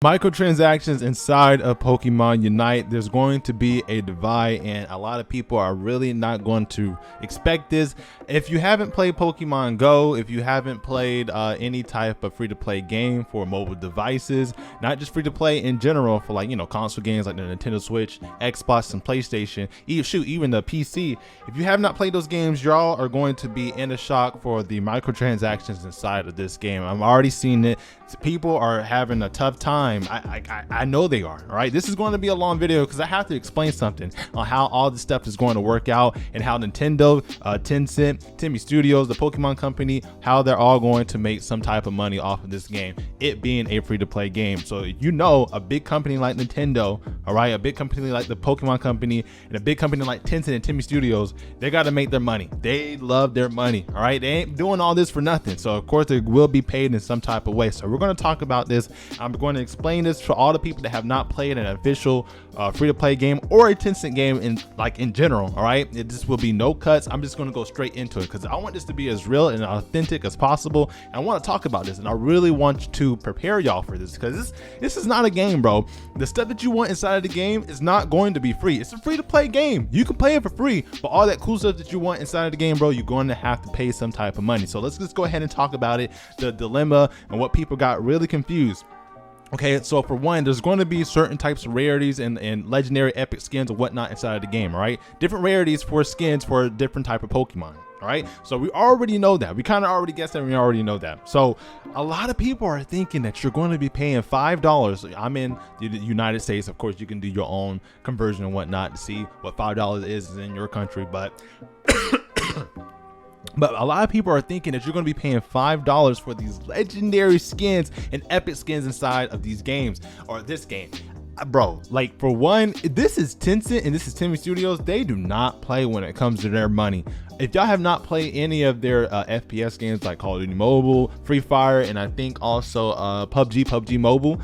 Microtransactions inside of Pokemon Unite, there's going to be a divide, and a lot of people are really not going to expect this. If you haven't played Pokemon Go, if you haven't played any type of free-to-play game for mobile devices, not just free-to-play in general for, like, you know, console games like the Nintendo Switch, Xbox, and PlayStation, even the PC, if you have not played those games, y'all are going to be in a shock for the microtransactions inside of this game. I'm already seeing it. People are having a tough time. I know they are. All right, this is going to be a long video because I have to explain something on how all this stuff is going to work out, and how Nintendo, Tencent, Timi Studios, the Pokemon company, how they're all going to make some type of money off of this game, it being a free-to-play game. So, you know, a big company like Nintendo, all right, a big company like the Pokemon company, and a big company like Tencent and Timi Studios, they got to make their money. They love their money. All right, they ain't doing all this for nothing. So of course they will be paid in some type of way. So we're going to talk about this. I'm going to explain this for all the people that have not played an official free-to-play game or a Tencent game in general. All right, it just will be no cuts. I'm just going to go straight into it because I want this to be as real and authentic as possible, and I want to talk about this, and I really want to prepare y'all for this, because this is not a game, bro. The stuff that you want inside of the game is not going to be free. It's a free-to-play game. You can play it for free, but all that cool stuff that you want inside of the game, bro, you're going to have to pay some type of money. So let's just go ahead and talk about it, the dilemma, and what people got really confused. Okay, so for one, there's going to be certain types of rarities and legendary epic skins and whatnot inside of the game, all right? Different rarities for skins for different type of Pokemon, all right? So we already know that. We kind of already guessed that. We already know that. So a lot of people are thinking that you're going to be paying $5. I'm in the United States. Of course, you can do your own conversion and whatnot to see what $5 is in your country, but but a lot of people are thinking that you're going to be paying $5 for these legendary skins and epic skins inside of these games, or this game. Bro, like, for one, this is Tencent and this is Timi Studios. They do not play when it comes to their money. If y'all have not played any of their FPS games like Call of Duty Mobile, Free Fire, and I think also PUBG Mobile,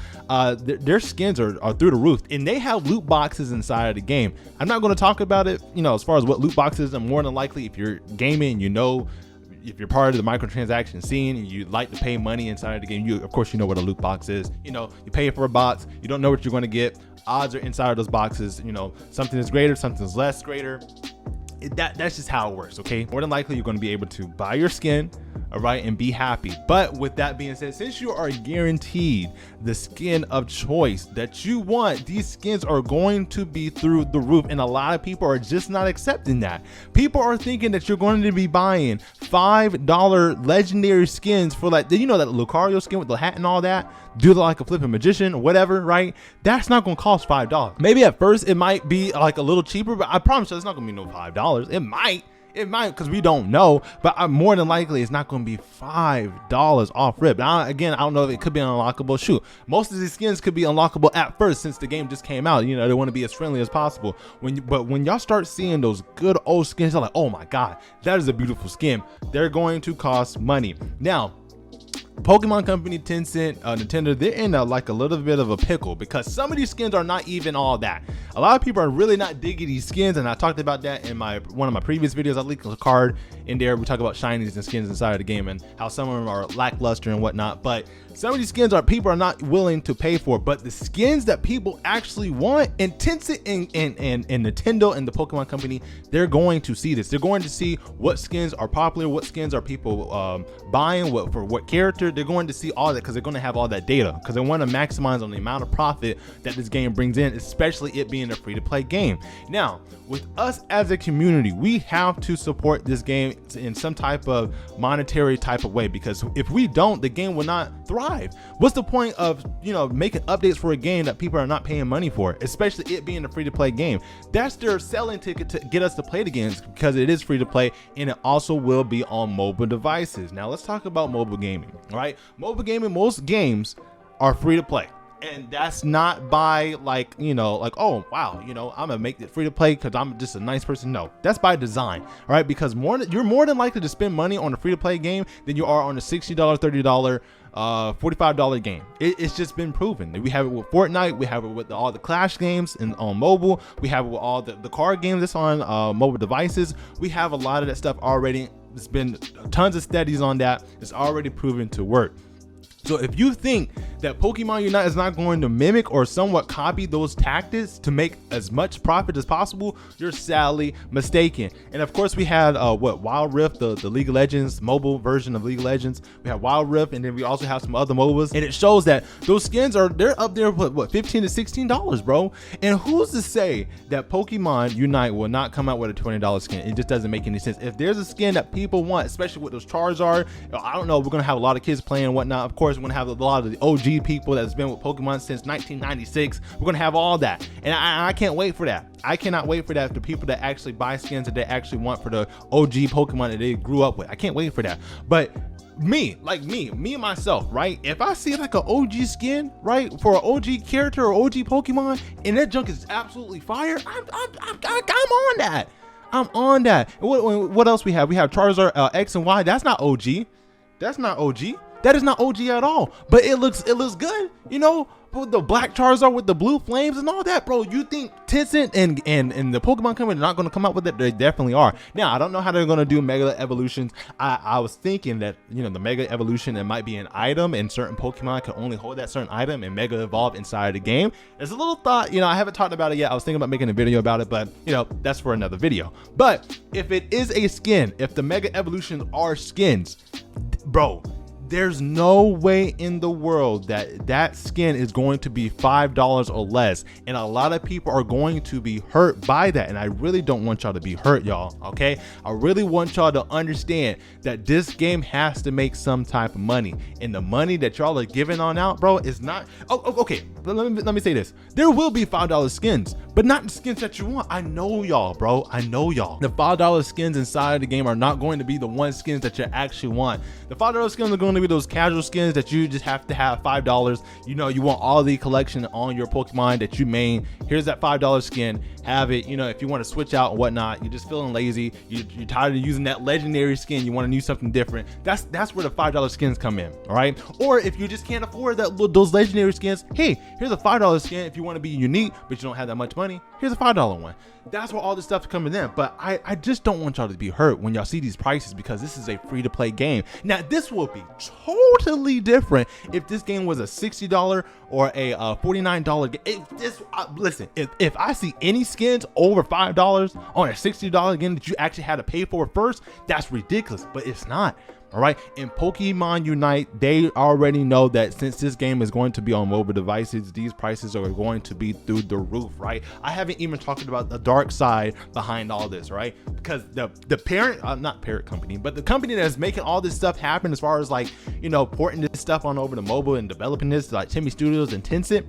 their skins are through the roof, and they have loot boxes inside of the game. I'm not going to talk about it, you know, as far as what loot boxes, and more than likely, if you're gaming, you know, if you're part of the microtransaction scene and you like to pay money inside of the game, of course you know what a loot box is. You know, you pay for a box, you don't know what you're going to get. Odds are inside of those boxes. You know, something is greater, something's less greater. That's just how it works. Okay, more than likely you're going to be able to buy your skin, all right, and be happy. But with that being said, since you are guaranteed the skin of choice that you want, these skins are going to be through the roof, and a lot of people are just not accepting that. People are thinking that you're going to be buying $5 legendary skins for, like, you know, that Lucario skin with the hat and all that, do like a flipping magician or whatever, right? That's not going to cost $5. Maybe at first it might be like a little cheaper, but I promise you it's not going to be no $5. It might, because we don't know, but more than likely it's not going to be $5 off rip. Now, again, I don't know if it could be unlockable. Shoot, most of these skins could be unlockable at first, since the game just came out. You know, they want to be as friendly as possible. But when y'all start seeing those good old skins, you're like, oh my god, that is a beautiful skin. They're going to cost money. Now, Pokemon company, Tencent, Nintendo, they're in a little bit of a pickle, because some of these skins are not even all that. A lot of people are really not digging these skins, and I talked about that in one of my previous videos. I linked a card in there. We talk about shinies and skins inside of the game and how some of them are lackluster and whatnot, but some of these skins people are not willing to pay for. But the skins that people actually want, and Tencent and Nintendo and the Pokemon company, they're going to see this. They're going to see what skins are popular, what skins are people buying, for what character. They're going to see all that, because they're going to have all that data, because they want to maximize on the amount of profit that this game brings in, especially it being a free-to-play game. Now, with us as a community, we have to support this game in some type of monetary type of way, because if we don't, the game will not thrive. What's the point of, you know, making updates for a game that people are not paying money for, especially it being a free-to-play game? That's their selling ticket to get us to play the games, because it is free to play, and it also will be on mobile devices. Now let's talk about mobile gaming. All right, mobile gaming, most games are free to play. And that's not by, like, you know, like, oh wow, you know, I'm gonna make it free to play because I'm just a nice person. No, that's by design. All right, because you're more than likely to spend money on a free to play game than you are on a $60, $30, $45 game. It's just been proven. We have it with Fortnite, we have it with all the Clash games on mobile, we have it with all the card games that's on mobile devices. We have a lot of that stuff already. There's been tons of studies on that. It's already proven to work. So if you think that Pokemon Unite is not going to mimic or somewhat copy those tactics to make as much profit as possible, you're sadly mistaken. And of course we had Wild Rift, the League of Legends mobile version of League of Legends. We have Wild Rift, and then we also have some other MOBAs, and it shows that those skins they're up there with what, $15 to $16, bro. And who's to say that Pokemon Unite will not come out with a $20 skin? It just doesn't make any sense. If there's a skin that people want, especially with those Charizard, I don't know, we're gonna have a lot of kids playing and whatnot. Of course, we're gonna have a lot of the OG people that's been with Pokemon since 1996. We're gonna have all that, and I can't wait for that. I cannot wait for that. The people that actually buy skins that they actually want for the OG Pokemon that they grew up with, I can't wait for that. But me and myself, right? If I see like an OG skin, right, for an OG character or OG Pokemon, and that junk is absolutely fire, I'm on that. I'm on that. And what else we have? We have Charizard X and Y. That's not OG. That's not OG. That is not OG at all. But it looks good, you know, with the black Charizard with the blue flames and all that, bro. You think Tencent and the Pokemon company are not going to come out with it? They definitely are. Now, I don't know how they're going to do Mega Evolutions. I was thinking that, you know, the Mega Evolution, it might be an item, and certain Pokemon can only hold that certain item and Mega Evolve inside the game. There's a little thought, you know, I haven't talked about it yet. I was thinking about making a video about it, but, you know, that's for another video. But if it is a skin, if the Mega Evolutions are skins, bro, there's no way in the world that skin is going to be $5 or less, and a lot of people are going to be hurt by that, and I really don't want y'all to be hurt, y'all. Okay, I really want y'all to understand that this game has to make some type of money, and the money that y'all are giving on out, bro, is not okay. But let me say this: there will be $5 skins, but not the skins that you want. I know y'all, bro. I know y'all. The $5 skins inside the game are not going to be the one skins that you actually want. The $5 skins are going to be those casual skins that you just have to have $5. You know, you want all the collection on your Pokemon that you main. Here's that $5 skin. Have it. You know, if you want to switch out and whatnot, you're just feeling lazy. You're tired of using that legendary skin. You want to use something different. That's where the $5 skins come in. All right. Or if you just can't afford those legendary skins, hey, here's a $5 skin. If you want to be unique but you don't have that much money, here's a $5 one. That's where all this stuff's coming in. But I just don't want y'all to be hurt when y'all see these prices, because this is a free-to-play game. Now, this will be totally different if this game was a $60 or a $49 game. Listen, if I see any skins over $5 on a $60 game that you actually had to pay for first, that's ridiculous. But it's not. All right, in Pokemon Unite, they already know that since this game is going to be on mobile devices, these prices are going to be through the roof, right? I haven't even talked about the dark side behind all this, right? Because the parent, not parent company, but the company that's making all this stuff happen, as far as like, you know, porting this stuff on over to mobile and developing this, like Timi Studios and Tencent,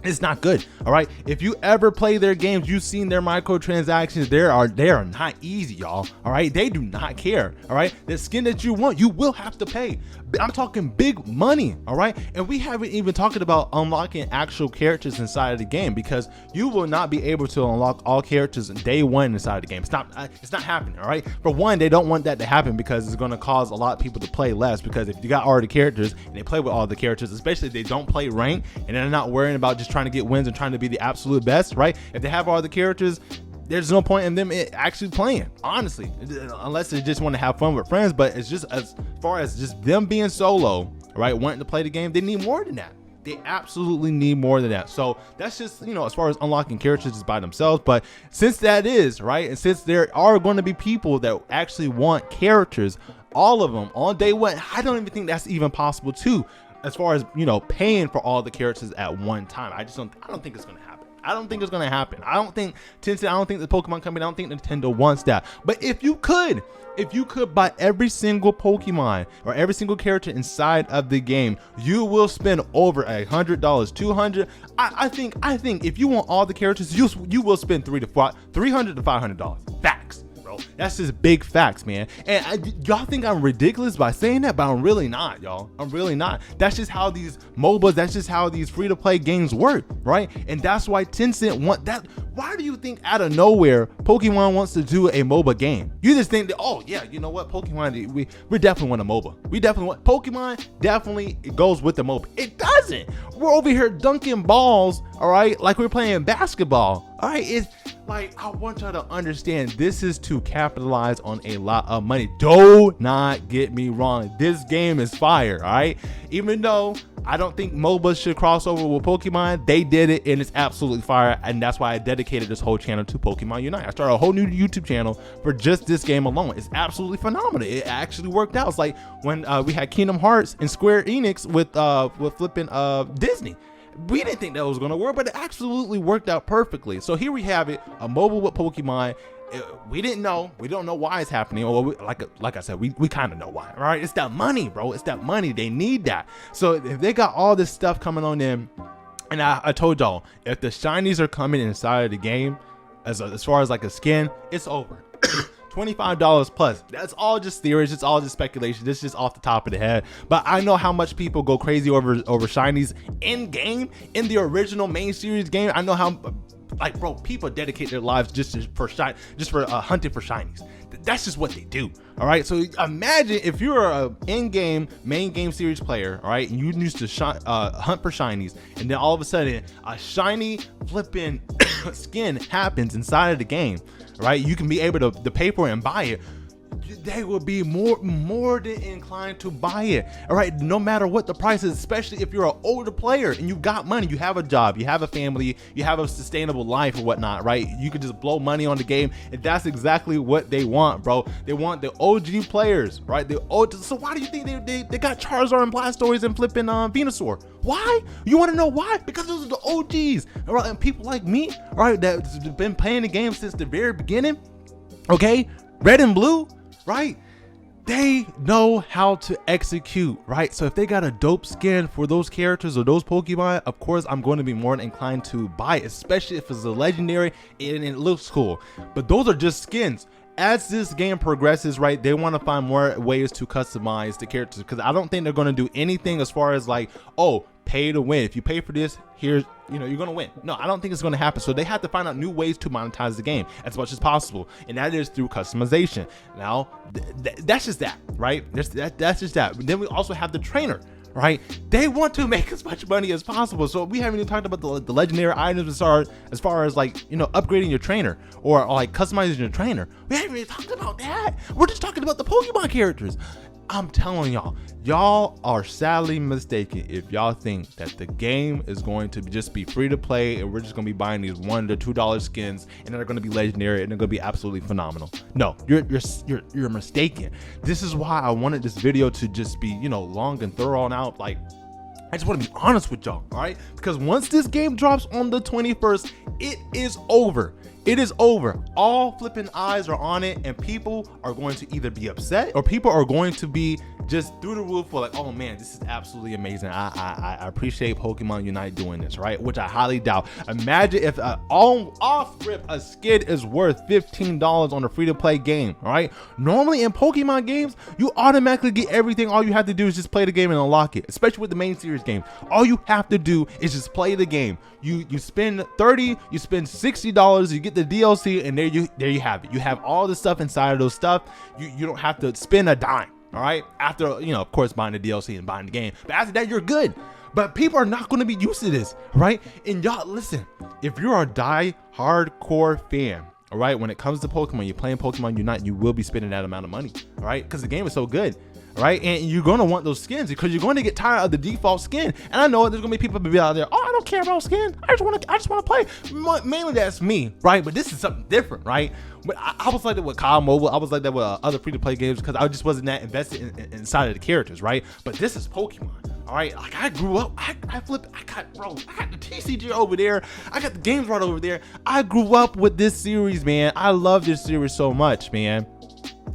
it's not good. All right, if you ever play their games, you've seen their microtransactions. They are not easy, y'all. All right, they do not care. All right, the skin that you want, you will have to pay. I'm talking big money. All right, and we haven't even talked about unlocking actual characters inside of the game, because you will not be able to unlock all characters day one inside of the game. It's not happening. All right, for one, they don't want that to happen because it's going to cause a lot of people to play less, because if you got all the characters and they play with all the characters, especially if they don't play rank and they're not worrying about just trying to get wins and trying to be the absolute best, right? If they have all the characters, there's no point in them actually playing, honestly, unless they just want to have fun with friends. But it's just, as far as just them being solo, right, wanting to play the game, they need more than that. They absolutely need more than that. So that's just, you know, as far as unlocking characters is by themselves. But since that is, right, and since there are going to be people that actually want characters, all of them on day one, I don't even think that's even possible too, as far as, you know, paying for all the characters at one time. I don't think it's going to happen. I don't think it's going to happen. I don't think Tencent, I don't think the Pokemon company, I don't think Nintendo wants that. But if you could buy every single Pokemon or every single character inside of the game, you will spend over $100, $200. I think if you want all the characters, you will spend $300 to $500. Facts. That's just big facts, man. And y'all think I'm ridiculous by saying that, but I'm really not, y'all. I'm really not. That's just how these MOBAs, that's just how these free-to-play games work, right? And that's why Tencent want that. Why do you think out of nowhere Pokemon wants to do a MOBA game? You just think that, oh yeah, you know what, Pokemon, we definitely want a MOBA. We definitely want Pokemon. Definitely it goes with the MOBA. It doesn't. We're over here dunking balls, all right, like we're playing basketball. All right, it's Like, I want y'all to understand, this is to capitalize on a lot of money. Do not get me wrong. This game is fire, all right? Even though I don't think MOBA should cross over with Pokemon, they did it, and it's absolutely fire. And that's why I dedicated this whole channel to Pokemon Unite. I started a whole new YouTube channel for just this game alone. It's absolutely phenomenal. It actually worked out. It's like when we had Kingdom Hearts and Square Enix with flipping Disney. We didn't think that was going to work, but it absolutely worked out perfectly. So here we have it, a mobile with Pokemon. We didn't know. We don't know why it's happening. Or like I said, we kind of know why. All right, it's that money, bro. It's that money. They need that. So if they got all this stuff coming on in, and I told y'all, if the shinies are coming inside of the game, as far as like a skin, it's over. $25 plus. That's all just theories. It's all just speculation. This is just off the top of the head. But I know how much people go crazy over shinies in game, in the original main series game. I know how, like, bro, people dedicate their lives just for hunting for shinies. That's just what they do. All right. So imagine if you're a in-game main game series player, all right, and you used to hunt for shinies, and then all of a sudden a shiny flipping skin happens inside of the game, right? You can be able to pay for it and buy it. They will be more than inclined to buy it, all right, no matter what the price is, especially if you're an older player and you got money, you have a job, you have a family, you have a sustainable life or whatnot, right? You could just blow money on the game, and that's exactly what they want, bro. They want the OG players, right? So why do you think they got Charizard and Blastoise and flipping Venusaur? Why? You want to know why? Because those are the OGs, all right? And people like me, all right, that's been playing the game since the very beginning, okay? Red and blue, right? They know how to execute, right? So if they got a dope skin for those characters or those Pokemon, of course I'm going to be more inclined to buy it, especially if it's a legendary and it looks cool. But those are just skins. As this game progresses, right, they want to find more ways to customize the characters, because I don't think they're going to do anything as far as like, oh, pay to win. If you pay for this, here's, you're going to win. No, I don't think it's going to happen. So they have to find out new ways to monetize the game as much as possible, and that is through customization. Now, that's just that, right? That's just that. But then we also have the trainer, right? They want to make as much money as possible. So we haven't even talked about the legendary items as far as like, upgrading your trainer or like customizing your trainer. We haven't even talked about that. We're just talking about the Pokemon characters. I'm telling y'all are sadly mistaken if y'all think that the game is going to just be free to play and we're just going to be buying these $1 to $2 skins and they're going to be legendary and they're going to be absolutely phenomenal. No, you're mistaken. This is why I wanted this video to just be, long and thorough and out. Like, I just want to be honest with y'all, all right? Because once this game drops on the 21st, it is over. It is over. All flipping eyes are on it, and people are going to either be upset or people are going to be just through the roof for like, oh man, this is absolutely amazing. I appreciate Pokemon Unite doing this, right? Which I highly doubt. Imagine if off rip a skin is worth $15 on a free-to-play game, all right? Normally in Pokemon games, you automatically get everything. All you have to do is just play the game and unlock it, especially with the main series game. All you have to do is just play the game. You spend $30, you spend $60, you get the DLC, and there you have it. You have all the stuff inside of those stuff. You don't have to spend a dime, all right? After, of course, buying the DLC and buying the game. But after that, you're good. But people are not going to be used to this, right? And y'all, listen, if you're a hardcore fan, all right, when it comes to Pokemon, you're playing Pokemon Unite, you will be spending that amount of money, all right? Because the game is so good. Right, and you're gonna want those skins because you're going to get tired of the default skin. And I know there's gonna be people be out there, oh, I don't care about skin. I just want to play. Mainly that's me, right? But this is something different, right? But I was like that with COD Mobile. I was like that with other free-to-play games because I just wasn't that invested inside of the characters, right? But this is Pokemon. All right, like I grew up, I got the TCG over there. I got the games right over there. I grew up with this series, man. I love this series so much, man.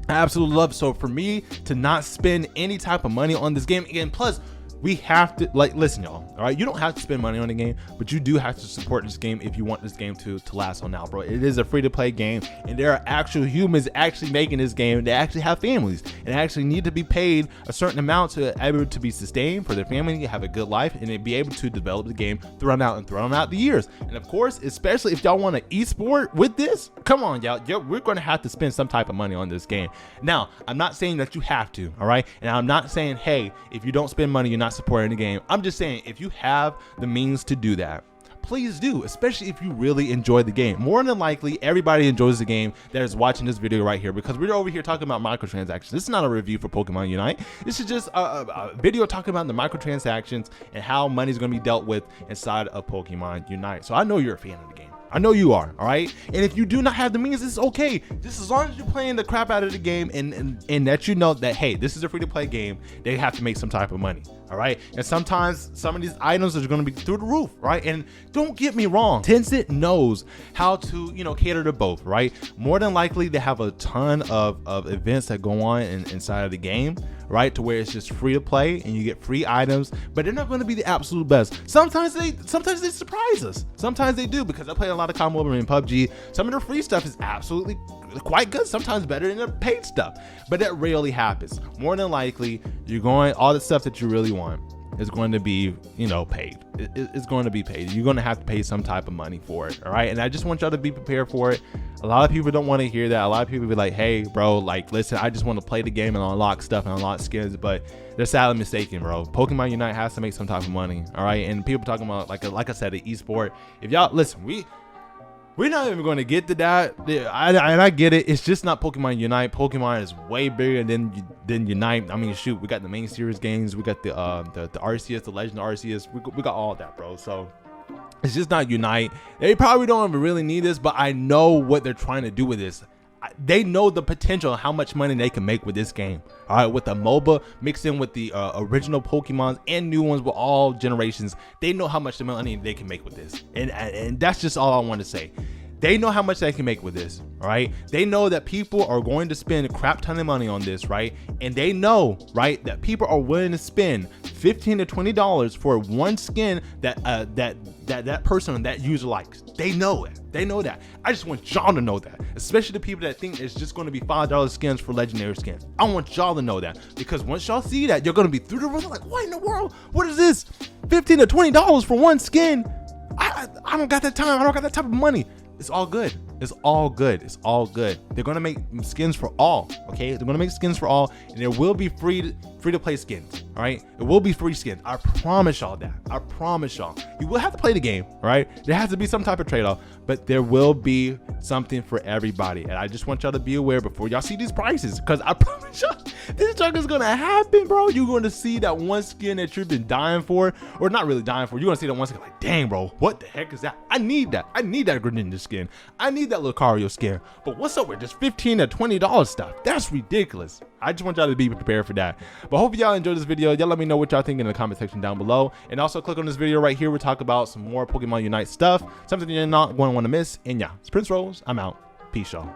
I absolutely love it. So for me to not spend any type of money on this game again, plus we have to, like, listen y'all, all right, you don't have to spend money on the game, but you do have to support this game if you want this game to last on now, bro. It is a free-to-play game, and there are actual humans actually making this game. They actually have families and actually need to be paid a certain amount to be able to be sustained for their family, have a good life, and then be able to develop the game throughout the years. And of course, especially if y'all want to esport with this, come on y'all, we're going to have to spend some type of money on this game. Now, I'm not saying that you have to, all right, and I'm not saying, hey, if you don't spend money, you're not supporting the game. I'm just saying, if you have the means to do that, please do, especially if you really enjoy the game. More than likely, everybody enjoys the game that is watching this video right here, because we're over here talking about microtransactions. This is not a review for Pokemon Unite. This is just a video talking about the microtransactions and how money is going to be dealt with inside of Pokemon Unite. So I know you're a fan of the game. I know you are, all right? And if you do not have the means, it's okay. Just as long as you're playing the crap out of the game and that you know that, hey, this is a free-to-play game, they have to make some type of money, all right? And sometimes some of these items are going to be through the roof, right? And don't get me wrong, Tencent knows how to, you know, cater to both, right? More than likely, they have a ton of events that go on inside of the game, right? To where it's just free to play and you get free items, but they're not going to be the absolute best. Sometimes they surprise us. Sometimes they do, because I play a lot of combo in PUBG. Some of the free stuff is absolutely quite good, sometimes better than the paid stuff, but that rarely happens. More than likely, all the stuff that you really want is going to be, you know, paid. It's going to be paid. You're going to have to pay some type of money for it, all right? And I just want y'all to be prepared for it. A lot of people don't want to hear that. A lot of people be like, hey, bro, like, listen, I just want to play the game and unlock stuff and unlock skins, but they're sadly mistaken, bro. Pokemon Unite has to make some type of money, all right? And people talking about, like I said, the esport. If y'all, listen, we're not even going to get to that. I get it. It's just not Pokemon Unite. Pokemon is way bigger than Unite. I mean, shoot, we got the main series games. We got the Arceus, the Legend of Arceus. We got all that, bro. So it's just not Unite. They probably don't even really need this, but I know what they're trying to do with this. They know the potential of how much money they can make with this game. All right, with the MOBA mixed in with the original Pokemons and new ones with all generations, they know how much money they can make with this. And that's just all I want to say. They know how much they can make with this, all right? They know that people are going to spend a crap ton of money on this, right? And they know, right, that people are willing to spend $15 to $20 for one skin that person, that user likes. They know it. They know that. I just want y'all to know that, especially the people that think it's just going to be $5 skins for legendary skins. I want y'all to know that, because once y'all see that, you're going to be through the roof like, what in the world? What is this? $15 to $20 for one skin? I don't got that time. I don't got that type of money. It's all good. It's all good. It's all good. They're gonna make skins for all. Okay, they're gonna make skins for all, and there will be free to play skins. All right, it will be free skins. I promise y'all that. I promise y'all. You will have to play the game. All right, there has to be some type of trade-off, but there will be something for everybody. And I just want y'all to be aware before y'all see these prices, because I promise y'all, this junk is gonna happen, bro. You're gonna see that one skin that you've been dying for, or not really dying for. You're gonna see that one skin like, dang, bro, what the heck is that? I need that. I need that Greninja skin. I need that Lucario skin. But what's up with just $15 to $20 stuff? That's ridiculous. I just want y'all to be prepared for that. But hope y'all enjoyed this video. Y'all let me know what y'all think in the comment section down below. And also click on this video right here. We'll talk about some more Pokemon Unite stuff, something you're not going to want to miss. And yeah, it's Prince Rose. I'm out. Peace, y'all.